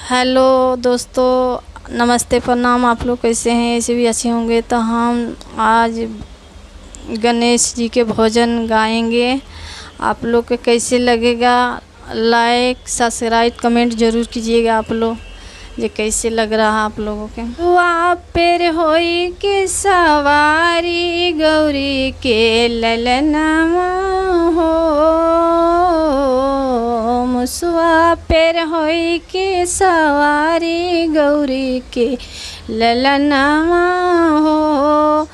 Hello दोस्तों, नमस्ते, प्रणाम। आप लोग कैसे हैं? ऐसे भी अच्छे होंगे। तो हम आज गणेश जी के भजन गाएंगे। आप लोग को कैसे लगेगा? लाइक सब्सक्राइब कमेंट ज़रूर कीजिएगा। आप लोग ये कैसे लग रहा आप लोगों के? आप पेर होई के सवारी गौरी के ललनामा हो, मुसवा पेर होई के सवारी गौरी के ललनामा हो।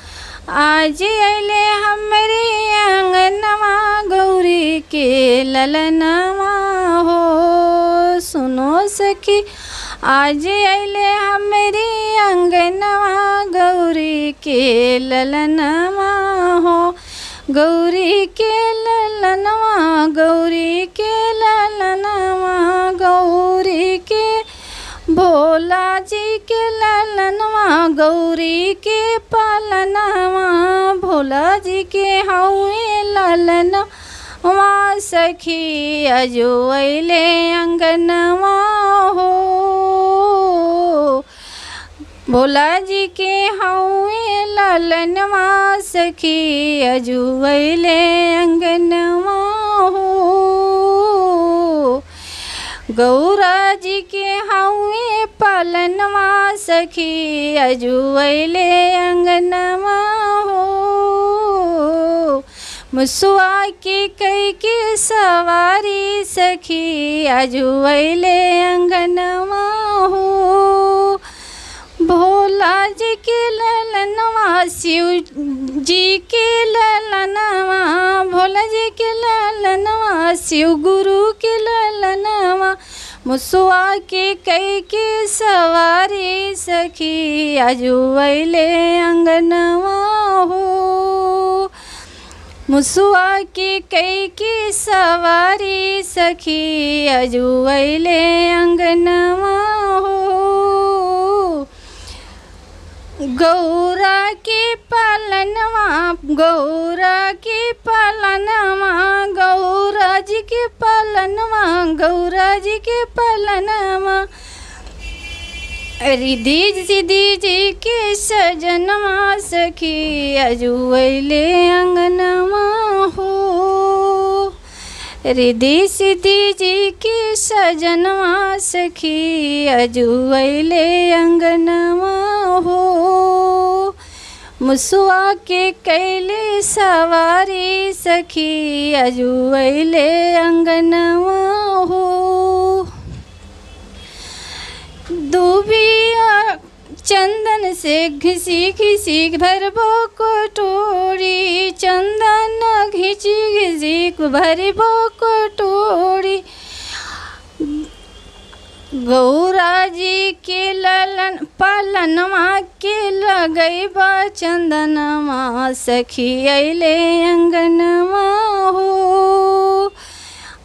आज अले हमरे अंगनवा गौरी के ललनामा हो। सुनो सखी, आज अले हमरे अंगनवा गौरी के ललनामा हो। गौरी के ललनवा, गौरी के ललनवा, गौरी के भोला जी के ललनवा, गौरी के पालनवा, भोला जी के हउए ललनवा। सखी अजो अइले अंगनवा हो, भोला जी के हउए ललनवा। सखी अजो अइले अंगनवा हो। गौरा जी के हउए पालनवा। सखी अजो अइले अंगनवा हो। मुसवा के कई के सवारी। सखी अजो अइले अंगनवा हो। भोला जी के ललनवा, शिव जी के ललनवा, भोला जी के ललनवा, शिव गुरु के ललनवा। मुसवा के कई के सवारी। सखी अजो अइले अंगनवा हो। मुसवा के कई के सवारी। सखी अजो अइले अंगनवा हो। गौरा के पालनवा, गौरा के पालनवा, गौरा जी के पालनवा, गौरा जी के पालनवा। रिद्धि सिद्धि जी के सजनवा। सखी अजो अइले अंगनवा हो। रिद्धि सिद्धि जी के सजनवा। सखी अजो अइले अंगनवा हो। मुसवा के कैले सवारी। सखी अजो अइले अंगनवा हो। दूबिया चंदन से घिसी घिसी भरबो कटोरी। चंदन घिची घिसी भरबो कटोरी। गौरा जी के ललन पालनवा के लगैबा चंदनवा। सखी अइले अंगनवा हो।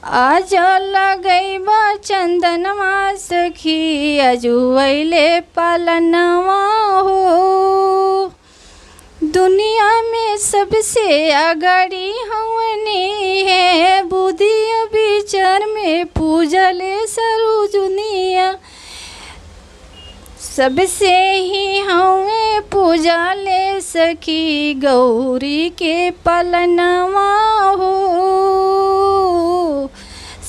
आज लगैबा चंदनवा। सखी अजो अइले पालनवा हो। दुनिया में सबसे अगाड़ी हवनी है, बुद्धि विचार में पूजले सरू दुनिया। सबसे ही हमें पूजले। सखी गौरी के पालनवा हो।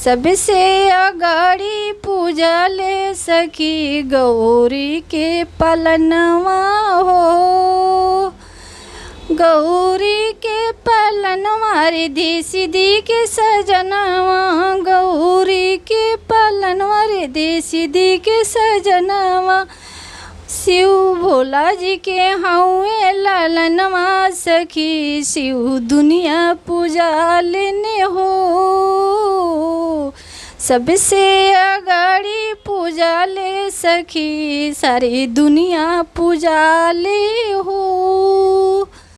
सबसे अगाड़ी पूजले। सखी गौरी के पालनवा हो। गौरी के पालनवा। रिद्धि सिद्धि के सजनवा। गौरी के पालनवा। रिद्धि सिद्धि के सजनवा। शिव भोला जी के हउए ललनवा। सखी शिव दुनिया पूजा लेने हो। सबसे अगाड़ी पूजा ले। सखी सारी दुनिया पूजा ले हो।